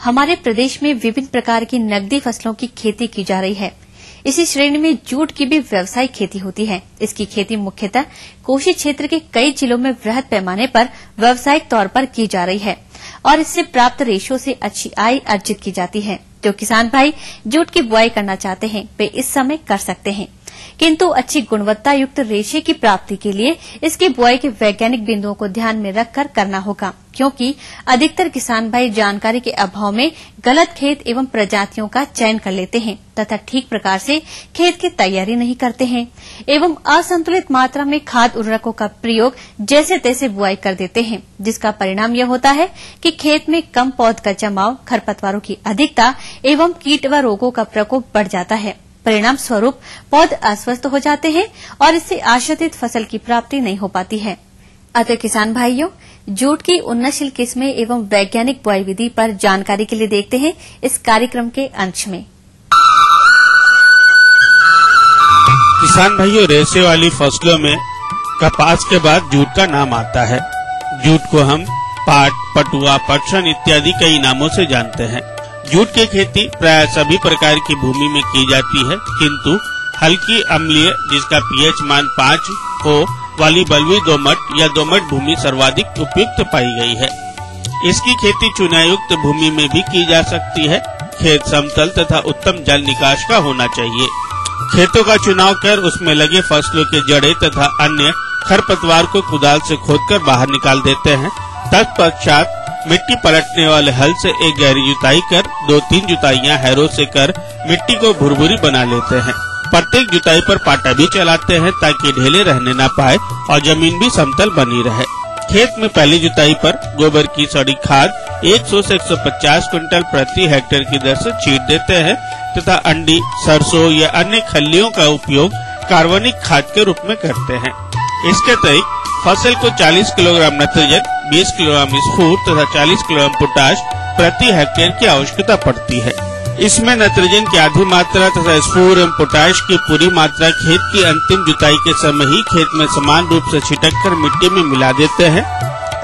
हमारे प्रदेश में विभिन्न प्रकार की नकदी फसलों की खेती की जा रही है। इसी श्रेणी में जूट की भी व्यावसायिक खेती होती है। इसकी खेती मुख्यतः कोशी क्षेत्र के कई जिलों में वृहद पैमाने पर व्यावसायिक तौर पर की जा रही है और इससे प्राप्त रेशों से अच्छी आय अर्जित की जाती है। जो किसान भाई जूट की बुआई करना चाहते हैं वे इस समय कर सकते हैं, किंतु अच्छी गुणवत्ता युक्त रेशे की प्राप्ति के लिए इसकी बुआई के वैज्ञानिक बिंदुओं को ध्यान में रखकर करना होगा, क्योंकि अधिकतर किसान भाई जानकारी के अभाव में गलत खेत एवं प्रजातियों का चयन कर लेते हैं तथा ठीक प्रकार से खेत की तैयारी नहीं करते हैं एवं असंतुलित मात्रा में खाद उर्वरकों का प्रयोग जैसे तैसे बुआई कर देते हैं, जिसका परिणाम यह होता है कि खेत में कम पौध का जमाव, खरपतवारों की अधिकता एवं कीट व रोगों का प्रकोप बढ़ जाता है। परिणाम स्वरूप पौध अस्वस्थ हो जाते हैं और इससे आशातीत फसल की प्राप्ति नहीं हो पाती है। अतः किसान भाइयों, जूट की उन्नतशील किस्में एवं वैज्ञानिक बुआई विधि पर जानकारी के लिए देखते हैं इस कार्यक्रम के अंश में। किसान भाइयों, रेशे वाली फसलों में कपास के बाद जूट का नाम आता है। जूट को हम पाट, पटुआ, पटसन इत्यादि कई नामों से जानते हैं। जूट की खेती प्राय सभी प्रकार की भूमि में की जाती है, किंतु हल्की अम्लीय जिसका पीएच मान 5 हो वाली बलुई दोमट या दोमट भूमि सर्वाधिक उपयुक्त पाई गई है। इसकी खेती चुनायुक्त भूमि में भी की जा सकती है। खेत समतल तथा उत्तम जल निकास का होना चाहिए। खेतों का चुनाव कर उसमें लगे फसलों के जड़े तथा अन्य खरपतवार को कुदाल से खोदकर बाहर निकाल देते हैं। तत्पश्चात मिट्टी पलटने वाले हल से एक गहरी जुताई कर 2-3 जुताइयां हैरों से कर मिट्टी को भुरभुरी बना लेते हैं। प्रत्येक जुताई पर पाटा भी चलाते हैं ताकि ढेले रहने न पाए और जमीन भी समतल बनी रहे। खेत में पहली जुताई पर गोबर की सड़ी खाद 100 से 150 क्विंटल प्रति हेक्टेयर की दर से छींट देते हैं तथा अंडी, सरसों या अन्य खल्लियों का उपयोग कार्बनिक खाद के रूप में करते हैं। इसके तहत फसल को 40 किलोग्राम नाइट्रोजन, 20 किलोग्राम स्फूर तथा 40 किलोग्राम पोटाश प्रति हेक्टेयर की आवश्यकता पड़ती है। इसमें नाइट्रोजन की आधी मात्रा तथा स्फूर एवं पोटाश की पूरी मात्रा खेत की अंतिम जुताई के समय ही खेत में समान रूप से छिटक कर मिट्टी में मिला देते हैं।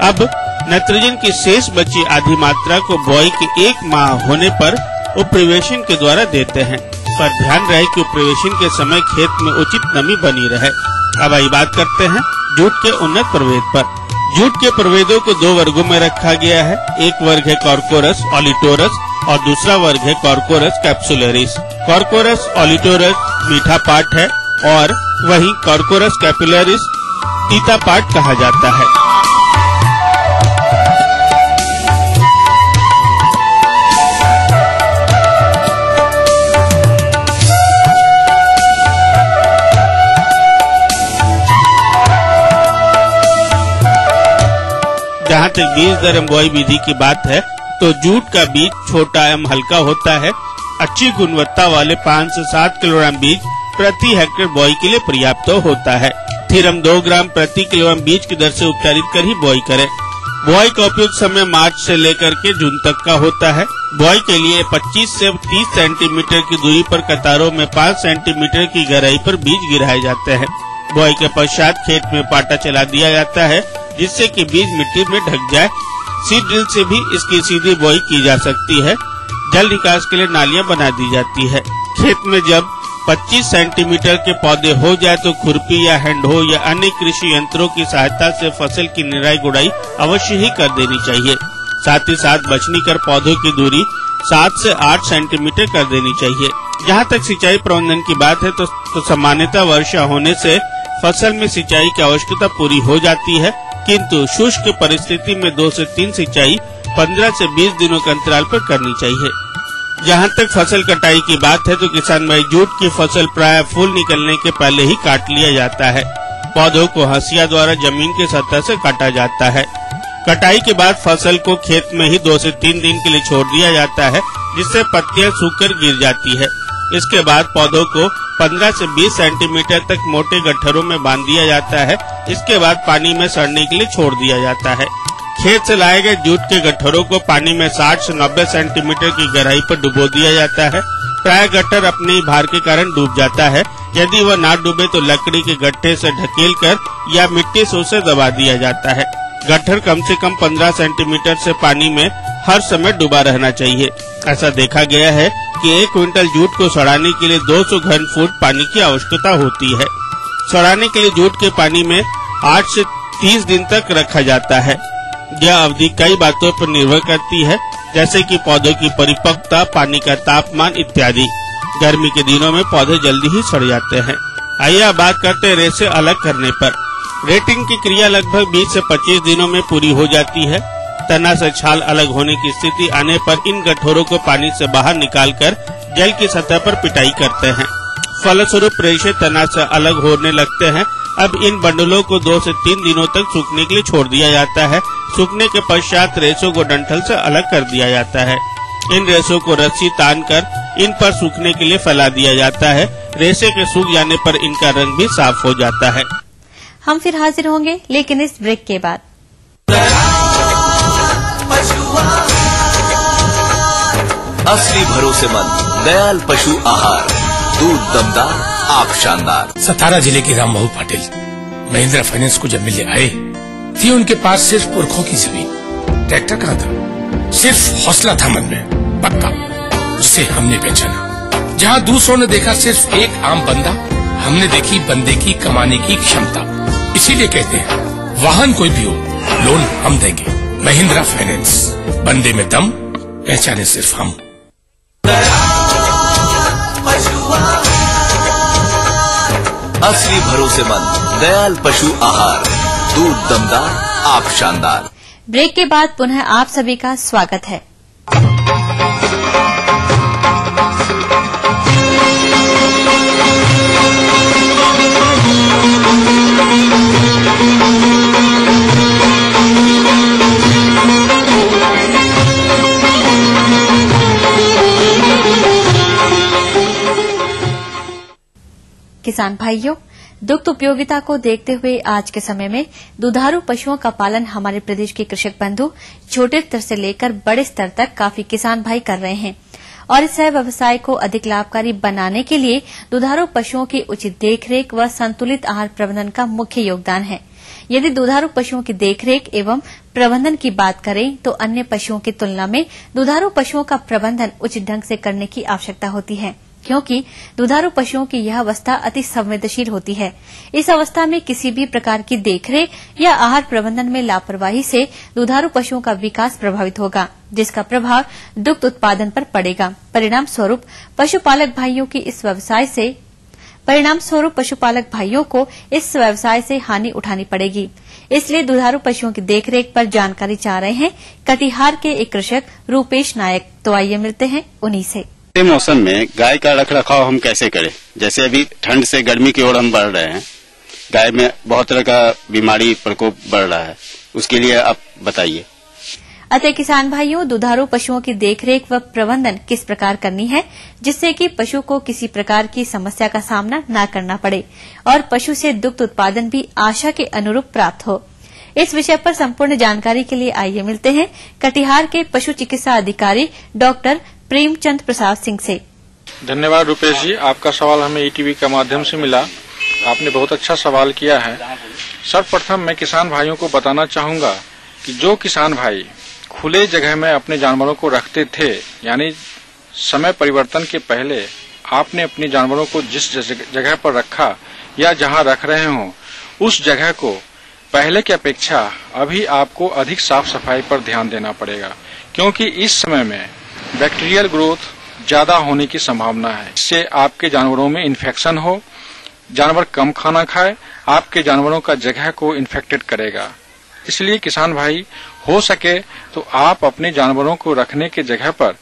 अब नाइट्रोजन की शेष बची आधी मात्रा को बुआई के 1 माह होने पर उपरिवेशन के द्वारा देते हैं। पर ध्यान रहे कि उपरिवेशन के समय खेत में उचित नमी बनी रहे। अब आई बात करते हैं जूट के उन्नत प्रभेद पर। जूट के प्रभेदों को 2 वर्गों में रखा गया है। एक वर्ग है कॉर्कोरस ऑलिटोरस और दूसरा वर्ग है कॉर्कोरस कैप्सुलरिस। कॉर्कोरस ऑलिटोरस मीठा पाट है और वहीं कॉर्कोरस कैप्सुलरिस तीता पाट कहा जाता है। जहाँ तक बीज दर एवं बुआई विधि की बात है तो जूट का बीज छोटा एवं हल्का होता है। अच्छी गुणवत्ता वाले 5 से 7 किलोग्राम बीज प्रति हेक्टेयर बुआई के लिए पर्याप्त होता है। फिर हम 2 ग्राम प्रति किलोग्राम बीज की दर से उपचारित कर ही बुआई करें। बुआई का उपयुक्त समय मार्च से लेकर के जून तक का होता है। बुआई के लिए 25 से 30 सेंटीमीटर की दूरी पर कतारों में 5 सेंटीमीटर की गहराई पर बीज गिराए जाते हैं। बुआई के पश्चात खेत में पाटा चला दिया जाता है जिससे कि बीज मिट्टी में ढक जाए। सीड ड्रिल से भी इसकी सीधी बुआई की जा सकती है। जल निकास के लिए नालियां बना दी जाती है। खेत में जब 25 सेंटीमीटर के पौधे हो जाए तो खुरपी या हैंडहो या अन्य कृषि यंत्रों की सहायता से फसल की निराई गुड़ाई अवश्य ही कर देनी चाहिए। साथ ही साथ बछनी कर पौधों की दूरी 7 से 8 सेंटीमीटर कर देनी चाहिए। जहाँ तक सिंचाई प्रबंधन की बात है तो सामान्यतः वर्षा होने से फसल में सिंचाई की आवश्यकता पूरी हो जाती है, किंतु शुष्क परिस्थिति में 2 से 3 सिंचाई 15 से 20 दिनों के अंतराल पर करनी चाहिए। जहाँ तक फसल कटाई की बात है तो किसान भाई जूट की फसल प्राय फूल निकलने के पहले ही काट लिया जाता है। पौधों को हंसिया द्वारा जमीन के सतह से काटा जाता है। कटाई के बाद फसल को खेत में ही 2 से 3 दिन के लिए छोड़ दिया जाता है, जिससे पत्तियां सूखकर गिर जाती है। इसके बाद पौधों को 15 से 20 सेंटीमीटर तक मोटे गट्ठरों में बांध दिया जाता है। इसके बाद पानी में सड़ने के लिए छोड़ दिया जाता है। खेत से लाए गए जूट के गट्ठरों को पानी में 60 से 90 सेंटीमीटर की गहराई पर डुबो दिया जाता है। प्राय गट्ठर अपने ही भार के कारण डूब जाता है। यदि वह ना डूबे तो लकड़ी के गट्ठे से ढकेल कर या मिट्टी से उसे दबा दिया जाता है। गट्ठर कम से कम 15 सेंटीमीटर से पानी में हर समय डूबा रहना चाहिए। ऐसा देखा गया है कि 1 क्विंटल जूट को सड़ाने के लिए 200 घन फुट पानी की आवश्यकता होती है। सड़ाने के लिए जूट के पानी में 8 से 30 दिन तक रखा जाता है। यह अवधि कई बातों पर निर्भर करती है, जैसे कि पौधों की परिपक्वता, पानी का तापमान इत्यादि। गर्मी के दिनों में पौधे जल्दी ही सड़ जाते हैं। आइए अब बात करते हैं रेसे अलग करने पर। रेटिंग की क्रिया लगभग 20 से 25 दिनों में पूरी हो जाती है। तना से छाल अलग होने की स्थिति आने पर इन गठोरों को पानी से बाहर निकालकर जल की सतह पर पिटाई करते हैं। फलस्वरूप रेशे तना से अलग होने लगते हैं। अब इन बंडलों को 2 से 3 दिनों तक सूखने के लिए छोड़ दिया जाता है। सूखने के पश्चात रेशों को डंठल से अलग कर दिया जाता है। इन रेशों को रस्सी तानकर इन पर सूखने के लिए फैला दिया जाता है। रेशे के सूख जाने पर इनका रंग भी साफ हो जाता है। हम फिर हाजिर होंगे, लेकिन इस ब्रेक के बाद। असली भरोसेमंद दयाल पशु आहार, दूध दमदार, आप शानदार। सतारा जिले के राम बाबू पाटिल महिंद्रा फाइनेंस को जब मिलने आए थी, उनके पास सिर्फ पुरखों की जमीन, ट्रैक्टर कहाँ था, सिर्फ हौसला था मन में पक्का। उससे हमने पहचाना। जहाँ दूसरों ने देखा सिर्फ एक आम बंदा, हमने देखी बंदे की कमाने की क्षमता। इसीलिए कहते हैं वाहन कोई भी हो, लोन हम देंगे। महिंद्रा फाइनेंस, बंदे में दम, पहचाने सिर्फ हम। असली भरोसेमंद दयाल पशु आहार, दूध दमदार, आप शानदार। ब्रेक के बाद पुनः आप सभी का स्वागत है। किसान भाइयों, दुग्ध उपयोगिता को देखते हुए आज के समय में दुधारू पशुओं का पालन हमारे प्रदेश के कृषक बंधु छोटे स्तर से लेकर बड़े स्तर तक काफी किसान भाई कर रहे हैं और इस व्यवसाय को अधिक लाभकारी बनाने के लिए दुधारू पशुओं की उचित देखरेख व संतुलित आहार प्रबंधन का मुख्य योगदान है। यदि दुधारू पशुओं की देखरेख एवं प्रबंधन की बात करें तो अन्य पशुओं की तुलना में दुधारू पशुओं का प्रबंधन उचित ढंग से करने की आवश्यकता होती है, क्योंकि दुधारू पशुओं की यह अवस्था अति संवेदनशील होती है। इस अवस्था में किसी भी प्रकार की देखरेख या आहार प्रबंधन में लापरवाही से दुधारू पशुओं का विकास प्रभावित होगा, जिसका प्रभाव दुग्ध उत्पादन पर पड़ेगा। परिणाम स्वरूप पशुपालक भाइयों को इस व्यवसाय से हानि उठानी पड़ेगी। इसलिए दुधारू पशुओं की देखरेख पर जानकारी चाह रहे हैं कटिहार के एक कृषक रूपेश नायक। तो आइए मिलते हैं उन्हीं से। मौसम में गाय का रखरखाव हम कैसे करें? जैसे अभी ठंड से गर्मी की ओर हम बढ़ रहे हैं, गाय में बहुत तरह का बीमारी प्रकोप बढ़ रहा है, उसके लिए आप बताइए। अतः किसान भाइयों, दुधारू पशुओं की देखरेख व प्रबंधन किस प्रकार करनी है जिससे कि पशु को किसी प्रकार की समस्या का सामना न करना पड़े और पशु से दुग्ध उत्पादन भी आशा के अनुरूप प्राप्त हो। इस विषय पर संपूर्ण जानकारी के लिए आइए मिलते हैं कटिहार के पशु चिकित्सा अधिकारी डॉक्टर प्रेमचंद प्रसाद सिंह से। धन्यवाद रुपेश जी, आपका सवाल हमें ईटीवी के माध्यम से मिला। आपने बहुत अच्छा सवाल किया है। सर्वप्रथम मैं किसान भाइयों को बताना चाहूंगा कि जो किसान भाई खुले जगह में अपने जानवरों को रखते थे, यानी समय परिवर्तन के पहले आपने अपने जानवरों को जिस जगह पर रखा या जहां रख रहे हो उस जगह को पहले की अपेक्षा अभी आपको अधिक साफ सफाई पर ध्यान देना पड़ेगा, क्योंकि इस समय में बैक्टीरियल ग्रोथ ज्यादा होने की संभावना है। इससे आपके जानवरों में इन्फेक्शन हो, जानवर कम खाना खाए, आपके जानवरों का जगह को इन्फेक्टेड करेगा। इसलिए किसान भाई हो सके तो आप अपने जानवरों को रखने के जगह पर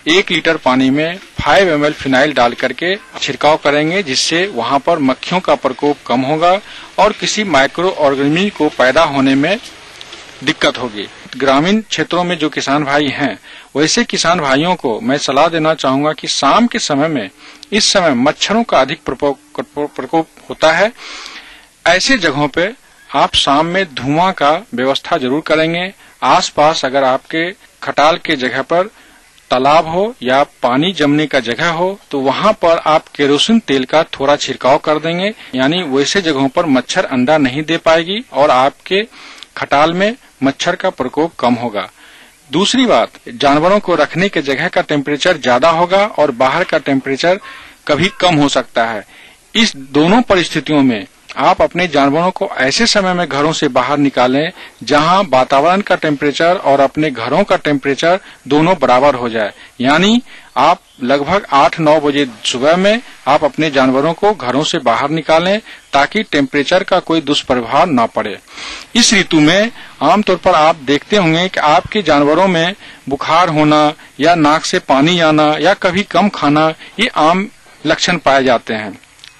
1 लीटर पानी में 5 ml फिनाइल डाल करके छिड़काव करेंगे, जिससे वहां पर मक्खियों का प्रकोप कम होगा और किसी माइक्रो ऑर्गेनिज्म को पैदा होने में दिक्कत होगी। ग्रामीण क्षेत्रों में जो किसान भाई हैं, वैसे किसान भाइयों को मैं सलाह देना चाहूंगा कि शाम के समय में, इस समय मच्छरों का अधिक प्रकोप होता है। ऐसे जगहों पे आप शाम में धुआं का व्यवस्था जरूर करेंगे। आसपास अगर आपके खटाल के जगह पर तालाब हो या पानी जमने का जगह हो तो वहां पर आप केरोसिन तेल का थोड़ा छिड़काव कर देंगे, यानी वैसे जगहों पर मच्छर अंडा नहीं दे पाएगी और आपके खटाल में मच्छर का प्रकोप कम होगा। दूसरी बात, जानवरों को रखने के जगह का टेम्परेचर ज्यादा होगा और बाहर का टेम्परेचर कभी कम हो सकता है। इस दोनों परिस्थितियों में आप अपने जानवरों को ऐसे समय में घरों से बाहर निकालें जहां वातावरण का टेम्परेचर और अपने घरों का टेम्परेचर दोनों बराबर हो जाए। यानी आप लगभग 8-9 बजे सुबह में आप अपने जानवरों को घरों से बाहर निकालें ताकि टेम्परेचर का कोई दुष्प्रभाव न पड़े। इस ऋतु में आमतौर पर आप देखते होंगे कि आपके जानवरों में बुखार होना या नाक से पानी आना या कभी कम खाना, ये आम लक्षण पाए जाते हैं।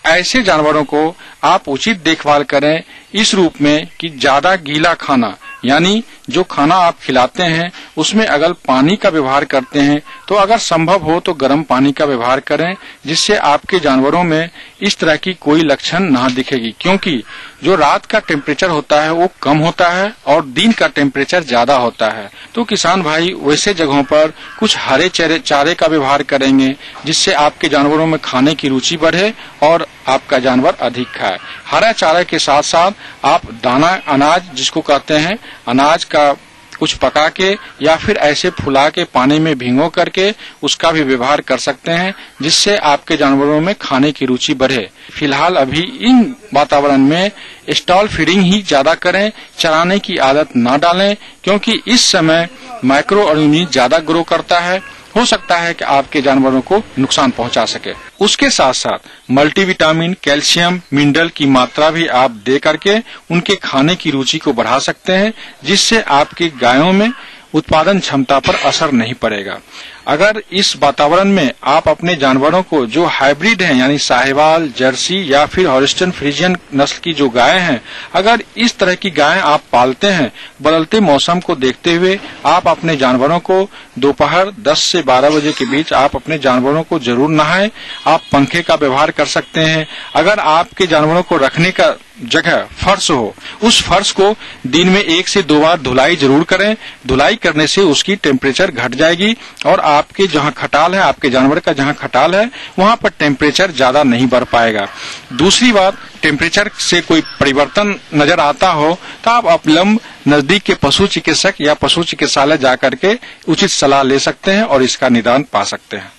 ऐसे जानवरों को आप उचित देखभाल करें इस रूप में कि ज्यादा गीला खाना, यानी जो खाना आप खिलाते हैं उसमें अगर पानी का व्यवहार करते हैं तो अगर संभव हो तो गर्म पानी का व्यवहार करें, जिससे आपके जानवरों में इस तरह की कोई लक्षण ना दिखेगी। क्योंकि जो रात का टेम्परेचर होता है वो कम होता है और दिन का टेम्परेचर ज्यादा होता है। तो किसान भाई वैसे जगहों पर कुछ हरे चारे का व्यवहार करेंगे जिससे आपके जानवरों में खाने की रुचि बढ़े और आपका जानवर अधिक खाए। हरा चारा के साथ साथ आप दाना अनाज जिसको कहते हैं, अनाज का कुछ पका के या फिर ऐसे फुला के पानी में भिगो करके उसका भी व्यवहार कर सकते हैं, जिससे आपके जानवरों में खाने की रुचि बढ़े। फिलहाल अभी इन वातावरण में स्टॉल फीडिंग ही ज्यादा करें, चराने की आदत न डालें, क्योंकि इस समय माइक्रो ऑर्गेनिज्म ज्यादा ग्रो करता है, हो सकता है कि आपके जानवरों को नुकसान पहुंचा सके। उसके साथ साथ मल्टीविटामिन, कैल्शियम, मिनरल की मात्रा भी आप दे करके उनके खाने की रुचि को बढ़ा सकते हैं, जिससे आपकी गायों में उत्पादन क्षमता पर असर नहीं पड़ेगा। अगर इस वातावरण में आप अपने जानवरों को जो हाइब्रिड हैं, यानी साहिवाल, जर्सी या फिर हॉलिस्टीन फ्रीजियन नस्ल की जो गायें हैं, अगर इस तरह की गायें आप पालते हैं, बदलते मौसम को देखते हुए आप अपने जानवरों को दोपहर 10 से 12 बजे के बीच आप अपने जानवरों को जरूर नहाएं। आप पंखे का व्यवहार कर सकते हैं। अगर आपके जानवरों को रखने का जगह फर्श हो, उस फर्श को दिन में 1 से 2 बार धुलाई जरूर करें। धुलाई करने से उसकी टेम्परेचर घट जाएगी और आपके जहां खटाल है, आपके जानवर का जहां खटाल है, वहां पर टेम्परेचर ज्यादा नहीं बढ़ पाएगा। दूसरी बात, टेम्परेचर से कोई परिवर्तन नजर आता हो तो आप अविलंब नजदीक के पशु चिकित्सक या पशु चिकित्सालय जाकर के उचित सलाह ले सकते हैं और इसका निदान पा सकते हैं।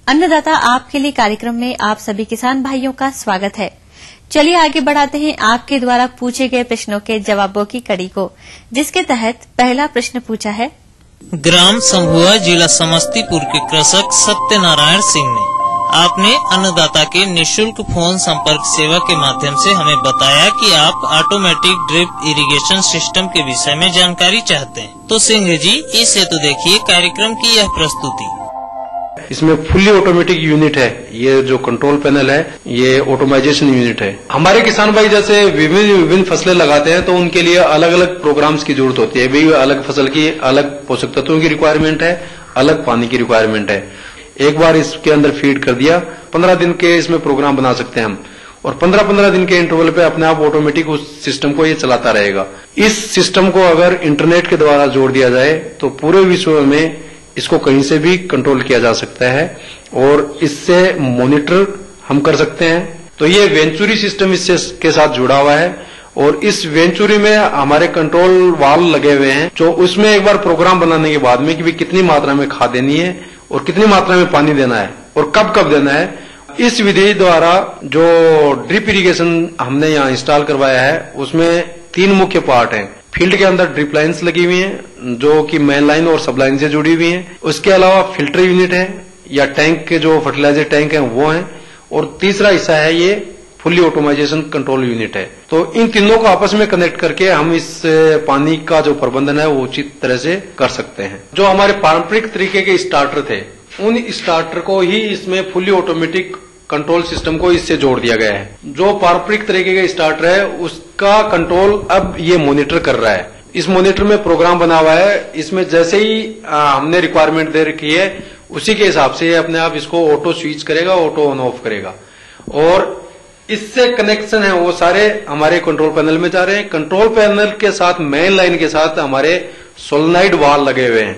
अन्नदाता आपके लिए कार्यक्रम में आप सभी किसान भाइयों का स्वागत है। चलिए आगे बढ़ाते हैं आपके द्वारा पूछे गए प्रश्नों के जवाबों की कड़ी को, जिसके तहत पहला प्रश्न पूछा है। ग्राम संभुआ, जिला समस्तीपुर के कृषक सत्यनारायण सिंह ने आपने अन्नदाता के निःशुल्क फोन संपर्क सेवा के माध्यम से हमें बताया कि आप ऑटोमेटिक ड्रिप इरिगेशन सिस्टम के विषय में जानकारी चाहते हैं। तो सिंह जी, इस हेतु देखिए कार्यक्रम की यह प्रस्तुति। इसमें फुल्ली ऑटोमेटिक यूनिट है। ये जो कंट्रोल पैनल है ये ऑटोमाइजेशन यूनिट है। हमारे किसान भाई जैसे विभिन्न फसलें लगाते हैं तो उनके लिए अलग अलग प्रोग्राम्स की जरूरत होती है। भी अलग फसल की अलग पोषक तत्वों की रिक्वायरमेंट है, अलग पानी की रिक्वायरमेंट है। एक बार इसके अंदर फीड कर दिया, 15 दिन के इसमें प्रोग्राम बना सकते हैं हम, और 15-15 दिन के इंटरवल पे अपने आप ऑटोमेटिक उस सिस्टम को ये चलाता रहेगा। इस सिस्टम को अगर इंटरनेट के द्वारा जोड़ दिया जाए तो पूरे विश्व में इसको कहीं से भी कंट्रोल किया जा सकता है और इससे मॉनिटर हम कर सकते हैं। तो ये वेंचुरी सिस्टम इससे के साथ जुड़ा हुआ है और इस वेंचुरी में हमारे कंट्रोल वाल्व लगे हुए हैं, जो उसमें एक बार प्रोग्राम बनाने के बाद में कि भी कितनी मात्रा में खाद देनी है और कितनी मात्रा में पानी देना है और कब कब देना है। इस विधि द्वारा जो ड्रिप इरिगेशन हमने यहाँ इंस्टॉल करवाया है उसमें 3 मुख्य पार्ट हैं। फील्ड के अंदर ड्रिप लाइन्स लगी हुई हैं जो कि मेन लाइन और सब लाइन से जुड़ी हुई हैं। उसके अलावा फिल्टर यूनिट है या टैंक के जो फर्टिलाइजर टैंक हैं वो हैं, और तीसरा हिस्सा है ये फुल्ली ऑटोमाइजेशन कंट्रोल यूनिट है। तो इन तीनों को आपस में कनेक्ट करके हम इस पानी का जो प्रबंधन है वो उचित तरह से कर सकते हैं। जो हमारे पारंपरिक तरीके के स्टार्टर थे उन स्टार्टर को ही इसमें फुल्ली ऑटोमेटिक कंट्रोल सिस्टम को इससे जोड़ दिया गया है। जो पारंपरिक तरीके का स्टार्टर है उसका कंट्रोल अब ये मॉनिटर कर रहा है। इस मॉनिटर में प्रोग्राम बना हुआ है, इसमें जैसे ही हमने रिक्वायरमेंट दे रखी है उसी के हिसाब से अपने आप इसको ऑटो स्विच करेगा, ऑटो ऑन ऑफ करेगा, और इससे कनेक्शन है वो सारे हमारे कंट्रोल पैनल में जा रहे हैं। कंट्रोल पैनल के साथ मेन लाइन के साथ हमारे सोलेनॉइड वाल्व लगे हुए हैं,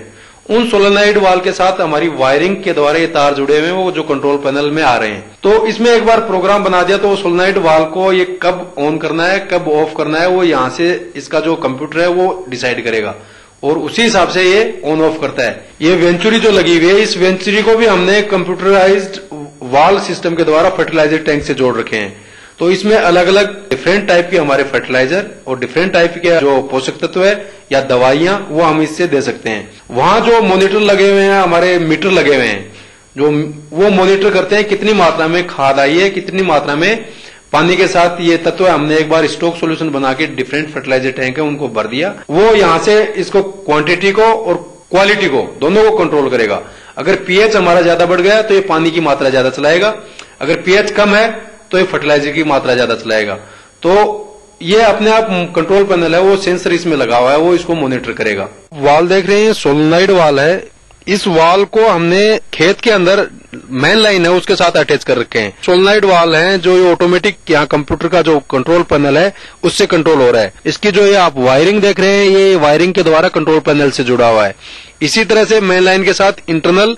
उन सोलेनॉइड वाल के साथ हमारी वायरिंग के द्वारा ये तार जुड़े हुए हैं, वो जो कंट्रोल पैनल में आ रहे हैं। तो इसमें एक बार प्रोग्राम बना दिया तो सोलेनॉइड वाल को ये कब ऑन करना है, कब ऑफ करना है, वो यहाँ से इसका जो कंप्यूटर है वो डिसाइड करेगा और उसी हिसाब से ये ऑन ऑफ करता है। ये वेंचुरी जो लगी हुई है, इस वेंचुरी को भी हमने कंप्यूटराइज्ड वाल सिस्टम के द्वारा फर्टिलाइजर टैंक से जोड़ रखे हैं। तो इसमें अलग अलग डिफरेंट टाइप के हमारे फर्टिलाइजर और डिफरेंट टाइप के जो पोषक तत्व है या दवाइयां वो हम इससे दे सकते हैं। वहां जो मॉनिटर लगे हुए हैं, हमारे मीटर लगे हुए हैं, जो वो मॉनिटर करते हैं कितनी मात्रा में खाद आई है, कितनी मात्रा में पानी के साथ ये तत्व है। हमने एक बार स्टॉक सॉल्यूशन बना के डिफरेंट फर्टिलाइजर टैंक है उनको भर दिया। वो यहाँ से इसको क्वांटिटी को और क्वालिटी को दोनों को कंट्रोल करेगा। अगर पीएच हमारा ज्यादा बढ़ गया तो ये पानी की मात्रा ज्यादा चलाएगा, अगर पीएच कम है तो ये फर्टिलाइजर की मात्रा ज्यादा चलाएगा। तो ये अपने आप कंट्रोल पैनल है, वो सेंसर इसमें लगा हुआ है, वो इसको मॉनिटर करेगा। वाल देख रहे हैं, सोलेनॉइड वाल है। इस वाल को हमने खेत के अंदर मेन लाइन है उसके साथ अटैच कर रखे हैं। सोलेनॉइड वाल है जो ये ऑटोमेटिक यहाँ कंप्यूटर का जो कंट्रोल पैनल है उससे कंट्रोल हो रहा है। इसकी जो ये आप वायरिंग देख रहे हैं, ये वायरिंग के द्वारा कंट्रोल पैनल से जुड़ा हुआ है। इसी तरह से मेन लाइन के साथ इंटरनल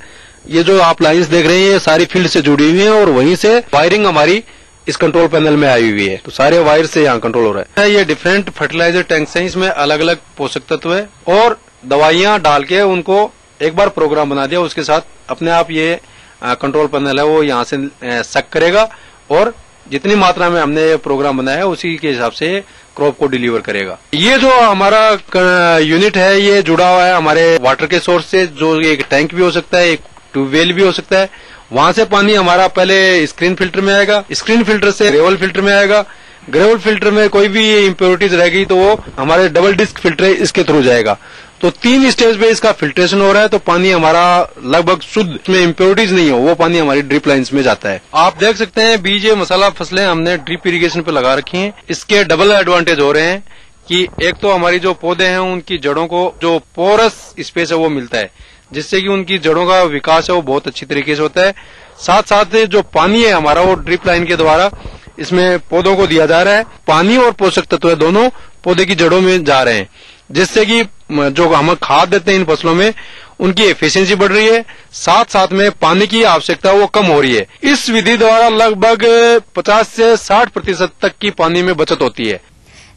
ये जो आप लाइन्स देख रहे हैं ये सारी फील्ड से जुड़ी हुई है और वहीं से वायरिंग हमारी इस कंट्रोल पैनल में आई हुई है। तो सारे वायर से यहाँ कंट्रोल हो रहा है। ये डिफरेंट फर्टिलाइजर टैंक्स हैं, इसमें अलग अलग पोषक तत्व है और दवाइयां डाल के उनको एक बार प्रोग्राम बना दिया, उसके साथ अपने आप ये कंट्रोल पैनल है वो यहाँ से सक करेगा और जितनी मात्रा में हमने प्रोग्राम बनाया है उसी के हिसाब से क्रॉप को डिलीवर करेगा। ये जो हमारा यूनिट है ये जुड़ा हुआ है हमारे वाटर के सोर्स से, जो एक टैंक भी हो सकता है, एक ट्यूबवेल भी हो सकता है। वहां से पानी हमारा पहले स्क्रीन फिल्टर में आएगा, स्क्रीन फिल्टर से ग्रेवल फिल्टर में आएगा, ग्रेवल फिल्टर में कोई भी इम्प्योरिटीज रहेगी तो वो हमारे डबल डिस्क फिल्टर इसके थ्रू जाएगा। तो 3 स्टेज पे इसका फिल्ट्रेशन हो रहा है, तो पानी हमारा लगभग शुद्ध, इसमें इम्प्योरिटीज नहीं हो, वो पानी हमारी ड्रिप लाइन्स में जाता है। आप देख सकते हैं बीज मसाला फसलें हमने ड्रिप इरिगेशन पे लगा रखी हैं। इसके डबल एडवांटेज हो रहे हैं कि एक तो हमारी जो पौधे हैं उनकी जड़ों को जो पोरस स्पेस है वो मिलता है, जिससे कि उनकी जड़ों का विकास है वो बहुत अच्छी तरीके से होता है। साथ साथ जो पानी है हमारा वो ड्रिप लाइन के द्वारा इसमें पौधों को दिया जा रहा है। पानी और पोषक तत्व दोनों पौधे की जड़ों में जा रहे हैं, जिससे कि जो हम खाद देते हैं इन फसलों में उनकी एफिशिएंसी बढ़ रही है, साथ साथ में पानी की आवश्यकता वो कम हो रही है। इस विधि द्वारा लगभग 50 से 60% तक की पानी में बचत होती है।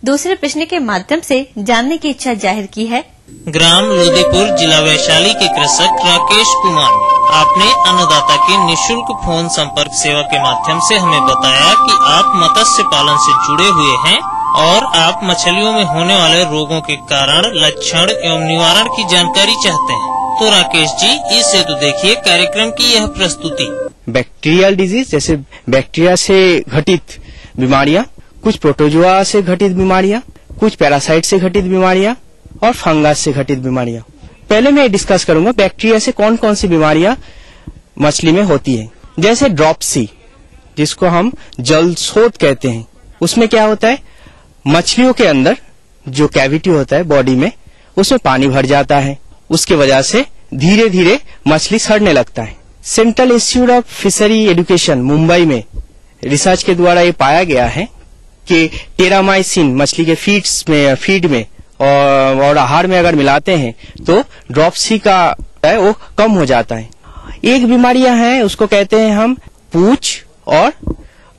दूसरे प्रश्न के माध्यम से जानने की इच्छा जाहिर की है ग्राम लोदीपुर, जिला वैशाली के कृषक राकेश कुमार ने आपने अन्नदाता की निशुल्क फोन संपर्क सेवा के माध्यम से हमें बताया कि आप मत्स्य पालन से जुड़े हुए हैं और आप मछलियों में होने वाले रोगों के कारण, लक्षण एवं निवारण की जानकारी चाहते हैं। तो राकेश जी, इस हेतु देखिए कार्यक्रम की यह प्रस्तुति। बैक्टीरियल डिजीज जैसे बैक्टीरिया से घटित बीमारियां, कुछ प्रोटोजोआ से घटित बीमारियां, कुछ पैरासाइट से घटित बीमारियां और फंगस से घटित बीमारियां। पहले मैं डिस्कस करूंगा बैक्टीरिया से कौन कौन सी बीमारियां मछली में होती है। जैसे ड्रॉपसी, जिसको हम जलसोत कहते हैं, उसमें क्या होता है, मछलियों के अंदर जो कैविटी होता है बॉडी में, उसमें पानी भर जाता है, उसके वजह से धीरे धीरे मछली सड़ने लगता है। Central institute of fishery education Mumbai में रिसर्च के द्वारा ये पाया गया है कि टेरामाइसिन मछली के फीड में और आहार में अगर मिलाते हैं तो ड्रॉपसी का है वो कम हो जाता है। एक बीमारियां हैं उसको कहते हैं हम पूंछ और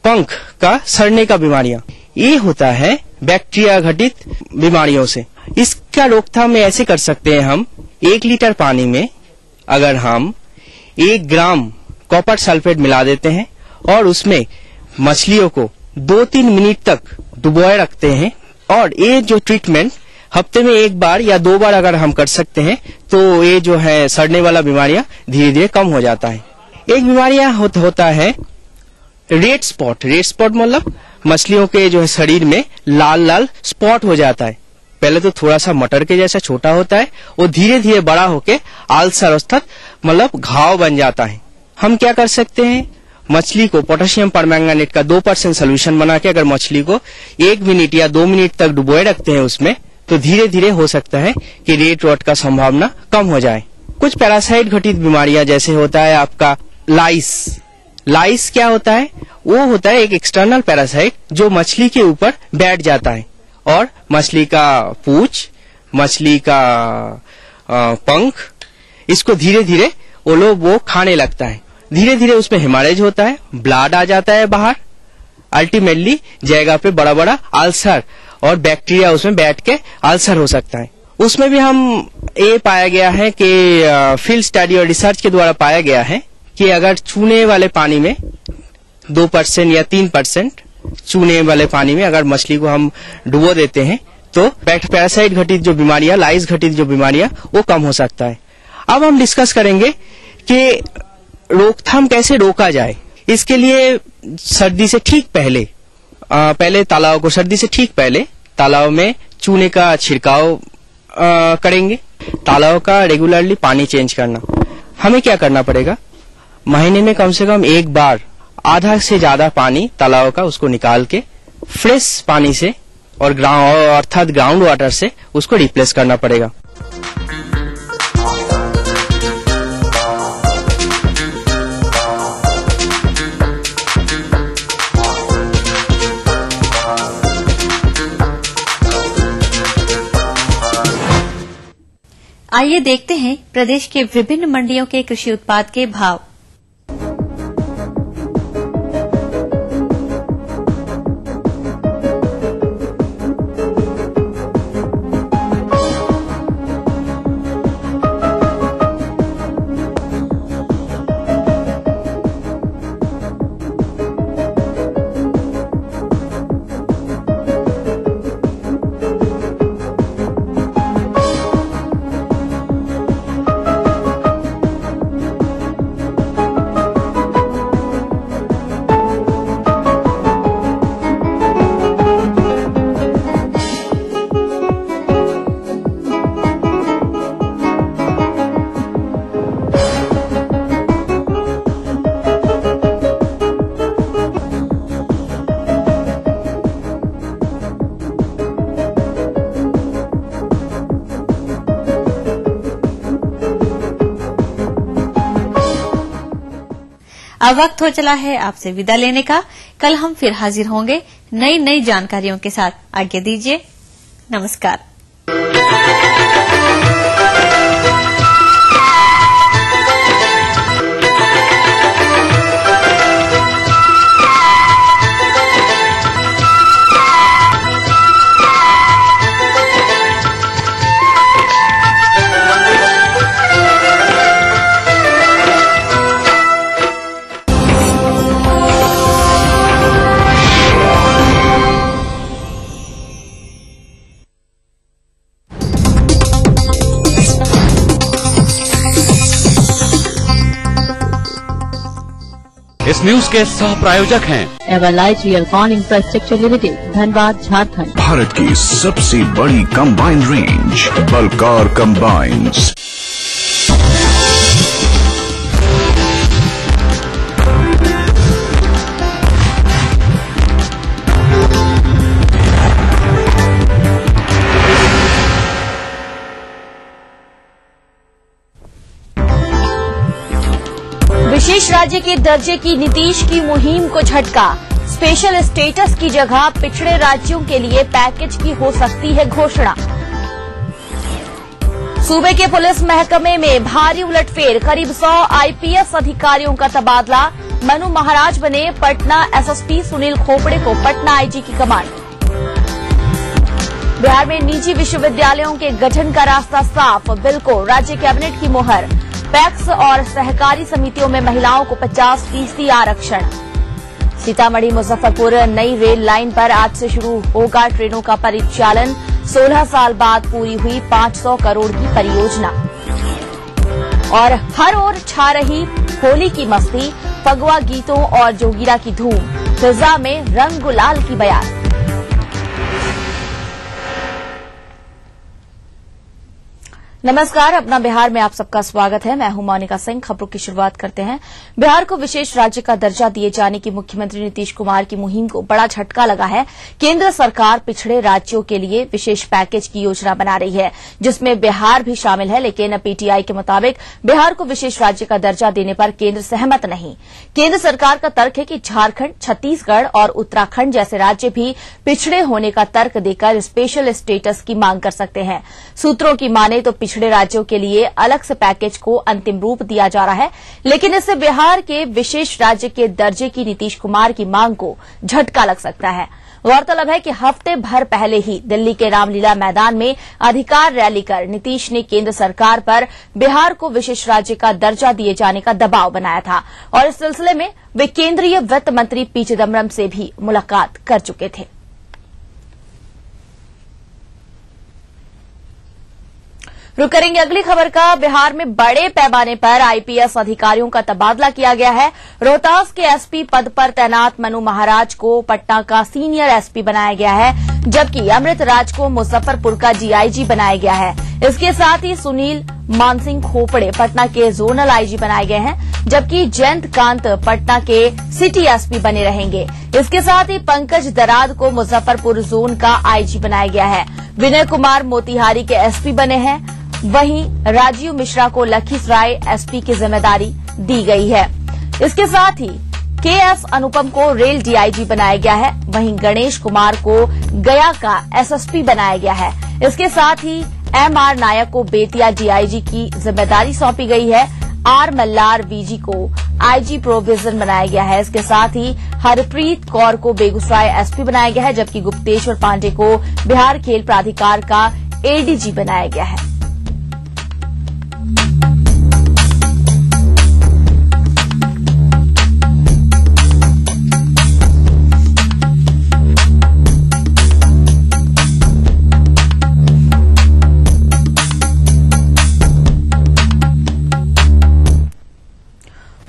पंख का सड़ने का बीमारियां। ये होता है बैक्टीरिया घटित बीमारियों से। इसका रोकथाम में ऐसे कर सकते हैं हम 1 लीटर पानी में अगर हम 1 ग्राम कॉपर सल्फेट मिला देते हैं और उसमें मछलियों को 2-3 मिनट तक डुबोए रखते हैं, और ये जो ट्रीटमेंट हफ्ते में 1 बार या 2 बार अगर हम कर सकते हैं तो ये जो है सड़ने वाला बीमारियां धीरे धीरे कम हो जाता है। एक बीमारियां होता है रेड स्पॉट। रेड स्पॉट मतलब मछलियों के जो है शरीर में लाल लाल स्पॉट हो जाता है। पहले तो थोड़ा सा मटर के जैसा छोटा होता है, वो धीरे धीरे बड़ा होके आल्सर अवस्था मतलब घाव बन जाता है। हम क्या कर सकते हैं, मछली को पोटेशियम परमैंगनेट का 2% सोल्यूशन बना के अगर मछली को 1 मिनट या 2 मिनट तक डुबोए रखते हैं उसमें, तो धीरे धीरे हो सकता है कि रेड रॉट का संभावना कम हो जाए। कुछ पैरासाइट घटित बीमारियां जैसे होता है आपका लाइस। लाइस क्या होता है, वो होता है एक एक्सटर्नल पैरासाइट जो मछली के ऊपर बैठ जाता है और मछली का पूंछ, मछली का पंख इसको धीरे धीरे वो खाने लगता है। धीरे धीरे उसमें हेमरेज होता है, ब्लड आ जाता है बाहर, अल्टीमेटली जगह पे बड़ा बड़ा अल्सर और बैक्टीरिया उसमें बैठ के अल्सर हो सकता है। उसमें भी हम ये पाया गया है कि फील्ड स्टडी और रिसर्च के द्वारा पाया गया है कि अगर चूने वाले पानी में 2% या 3% चूने वाले पानी में अगर मछली को हम डुबो देते हैं तो पैरासाइट घटित जो बीमारियां, लाइस घटित जो बीमारियां, वो कम हो सकता है। अब हम डिस्कस करेंगे कि रोकथाम कैसे रोका जाए। इसके लिए सर्दी से ठीक पहले तालाब को सर्दी से ठीक पहले तालाब में चूने का छिड़काव करेंगे। तालाब का रेगुलरली पानी चेंज करना। हमें क्या करना पड़ेगा, महीने में कम से कम एक बार आधा से ज्यादा पानी तालाब का उसको निकाल के फ्रेश पानी से और अर्थात ग्राउंड वाटर से उसको रिप्लेस करना पड़ेगा। आइए देखते हैं प्रदेश के विभिन्न मंडियों के कृषि उत्पाद के भाव। अब वक्त हो चला है आपसे विदा लेने का। कल हम फिर हाजिर होंगे नई जानकारियों के साथ। आज्ञा दीजिए, नमस्कार। इस न्यूज के सह प्रायोजक हैं Everlight Realcon infrastructure limited, Dhanbad, Jharkhand. Bharat की सबसे बड़ी कंबाइन रेंज बलकार कंबाइंस। विशेष राज्य के दर्जे की नीतीश की मुहिम को झटका। स्पेशल स्टेटस की जगह पिछड़े राज्यों के लिए पैकेज की हो सकती है घोषणा। सूबे के पुलिस महकमे में भारी उलटफेर, करीब 100 आईपीएस अधिकारियों का तबादला। मनु महाराज बने पटना एसएसपी, सुनील खोपड़े को पटना आईजी की कमान। बिहार में निजी विश्वविद्यालयों के गठन का रास्ता साफ, बिल को राज्य कैबिनेट की मुहर। पैक्स और सहकारी समितियों में महिलाओं को 50% आरक्षण। सीतामढ़ी मुजफ्फरपुर नई रेल लाइन पर आज से शुरू होगा ट्रेनों का परिचालन। 16 साल बाद पूरी हुई 500 करोड़ की परियोजना। और हर ओर छा रही होली की मस्ती, फगुआ गीतों और जोगीरा की धूम, फिजा में रंग गुलाल की बयार। नमस्कार, अपना बिहार में आप सबका स्वागत है। मैं हूं मोनिका सिंह। खबरों की शुरुआत करते हैं। बिहार को विशेष राज्य का दर्जा दिए जाने की मुख्यमंत्री नीतीश कुमार की मुहिम को बड़ा झटका लगा है। केंद्र सरकार पिछड़े राज्यों के लिए विशेष पैकेज की योजना बना रही है, जिसमें बिहार भी शामिल है। लेकिन पीटीआई के मुताबिक बिहार को विशेष राज्य का दर्जा देने पर केंद्र सहमत नहीं। केंद्र सरकार का तर्क है कि झारखंड, छत्तीसगढ़ और उत्तराखंड जैसे राज्य भी पिछड़े होने का तर्क देकर स्पेशल स्टेटस की मांग कर सकते हैं। सूत्रों की माने तो पिछड़े पिछड़े राज्यों के लिए अलग से पैकेज को अंतिम रूप दिया जा रहा है, लेकिन इससे बिहार के विशेष राज्य के दर्जे की नीतीश कुमार की मांग को झटका लग सकता है। गौरतलब है कि हफ्ते भर पहले ही दिल्ली के रामलीला मैदान में अधिकार रैली कर नीतीश ने केंद्र सरकार पर बिहार को विशेष राज्य का दर्जा दिए जाने का दबाव बनाया था और इस सिलसिले में वे केंद्रीय वित्त मंत्री पी चिदम्बरम से भी मुलाकात कर चुके थे। रुक करेंगे अगली खबर का। बिहार में बड़े पैमाने पर आईपीएस अधिकारियों का तबादला किया गया है। रोहतास के एसपी पद पर तैनात मनु महाराज को पटना का सीनियर एसपी बनाया गया है, जबकि अमृत राज को मुजफ्फरपुर का डीआईजी बनाया गया है। इसके साथ ही सुनील मानसिंह खोपड़े पटना के जोनल आईजी बनाए गए हैं, जबकि जयंत कांत पटना के सिटी एसपी बने रहेंगे। इसके साथ ही पंकज दराद को मुजफ्फरपुर जोन का आईजी बनाया गया है। विनय कुमार मोतिहारी के एसपी बने हैं। वहीं राजीव मिश्रा को लखीसराय एसपी की जिम्मेदारी दी गई है। इसके साथ ही केएस अनुपम को रेल डीआईजी बनाया गया है। वहीं गणेश कुमार को गया का एसएसपी बनाया गया है। इसके साथ ही एमआर नायक को बेतिया डीआईजी की जिम्मेदारी सौंपी गई है। आर मल्लार वीजी को आईजी प्रोविजन बनाया गया है। इसके साथ ही हरप्रीत कौर को बेगूसराय एसपी बनाया गया है, जबकि गुप्तेश्वर पांडे को बिहार खेल प्राधिकार का एडीजी बनाया गया है।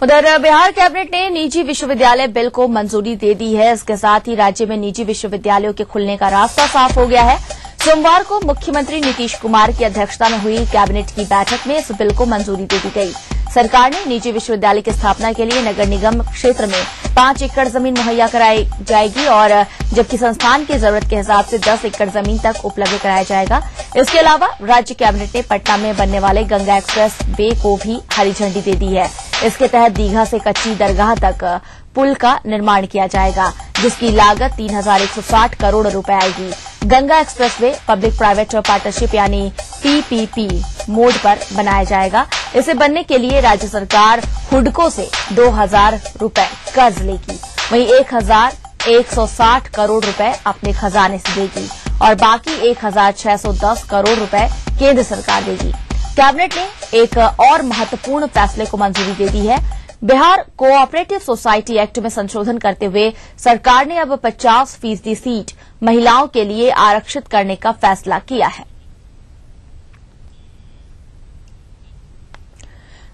उधर बिहार कैबिनेट ने निजी विश्वविद्यालय बिल को मंजूरी दे दी है। इसके साथ ही राज्य में निजी विश्वविद्यालयों के खुलने का रास्ता साफ हो गया है। सोमवार को मुख्यमंत्री नीतीश कुमार की अध्यक्षता में हुई कैबिनेट की बैठक में इस बिल को मंजूरी दे दी गई। सरकार ने निजी विश्वविद्यालय की स्थापना के लिए नगर निगम क्षेत्र में 5 एकड़ जमीन मुहैया कराई जाएगी और जबकि संस्थान की जरूरत के हिसाब से 10 एकड़ जमीन तक उपलब्ध कराया जाएगा। इसके अलावा राज्य कैबिनेट ने पटना में बनने वाले गंगा एक्सप्रेस वे को भी हरी झंडी दे दी है। इसके तहत दीघा से कच्ची दरगाह तक पुल का निर्माण किया जाएगा, जिसकी लागत 3,160 करोड़ रुपए आएगी। Ganga expressway public private partnership यानी पीपीपी मोड पर बनाया जाएगा। इसे बनने के लिए राज्य सरकार हुडको से 2,000 रुपए कर्ज लेगी, वहीं 1,160 करोड़ रुपए अपने खजाने से देगी और बाकी 1,610 करोड़ रुपए केंद्र सरकार देगी। कैबिनेट ने एक और महत्वपूर्ण फैसले को मंजूरी दे दी है। बिहार कोऑपरेटिव सोसाइटी एक्ट में संशोधन करते हुए सरकार ने अब 50% सीट महिलाओं के लिए आरक्षित करने का फैसला किया है।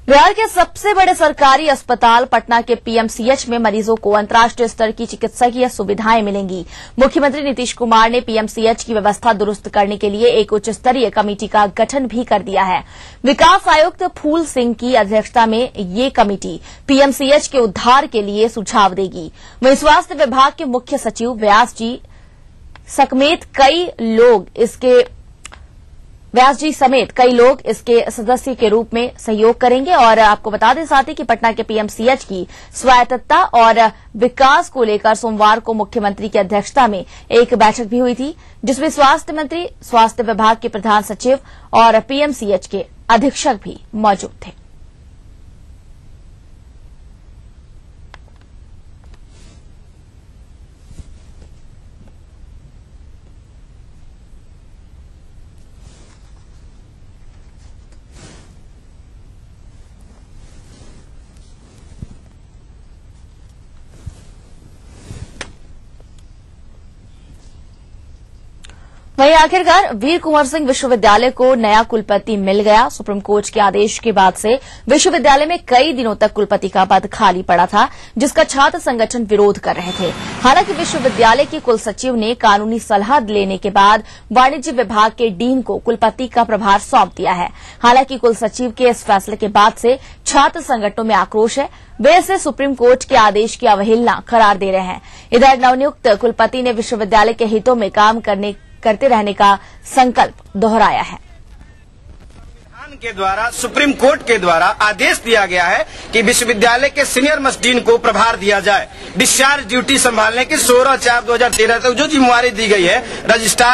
बिहार के सबसे बड़े सरकारी अस्पताल पटना के पीएमसीएच में मरीजों को अंतर्राष्ट्रीय स्तर की चिकित्सकीय सुविधाएं मिलेंगी। मुख्यमंत्री नीतीश कुमार ने पीएमसीएच की व्यवस्था दुरुस्त करने के लिए एक उच्च स्तरीय कमेटी का गठन भी कर दिया है। विकास आयुक्त फूल सिंह की अध्यक्षता में ये कमेटी पीएमसीएच के उद्धार के लिए सुझाव देगी। वहीं स्वास्थ्य विभाग के मुख्य सचिव व्यास जी समेत कई लोग इसके सदस्य के रूप में सहयोग करेंगे। और आपको बता दें साथ ही कि पटना के पीएमसीएच की स्वायत्तता और विकास को लेकर सोमवार को मुख्यमंत्री की अध्यक्षता में एक बैठक भी हुई थी, जिसमें स्वास्थ्य मंत्री, स्वास्थ्य विभाग के प्रधान सचिव और पीएमसीएच के अधीक्षक भी मौजूद थे। वहीं आखिरकार वीर कुंवर सिंह विश्वविद्यालय को नया कुलपति मिल गया। सुप्रीम कोर्ट के आदेश के बाद से विश्वविद्यालय में कई दिनों तक कुलपति का पद खाली पड़ा था, जिसका छात्र संगठन विरोध कर रहे थे। हालांकि विश्वविद्यालय के कुलसचिव ने कानूनी सलाह लेने के बाद वाणिज्य विभाग के डीन को कुलपति का प्रभार सौंप दिया है। हालांकि कुलसचिव के इस फैसले के बाद से छात्र संगठनों में आक्रोश है। वे इसे सुप्रीम कोर्ट के आदेश की अवहेलना करार दे रहे हैं। इधर नवनियुक्त कुलपति ने विश्वविद्यालय के हितों में काम करते रहने का संकल्प दोहराया है। संविधान के द्वारा सुप्रीम कोर्ट के द्वारा आदेश दिया गया है कि विश्वविद्यालय के सीनियर मोस्ट डीन को प्रभार दिया जाए। डिस्चार्ज ड्यूटी संभालने की 16/4/2013 तक जो जिम्मेवारी दी गई है रजिस्ट्रार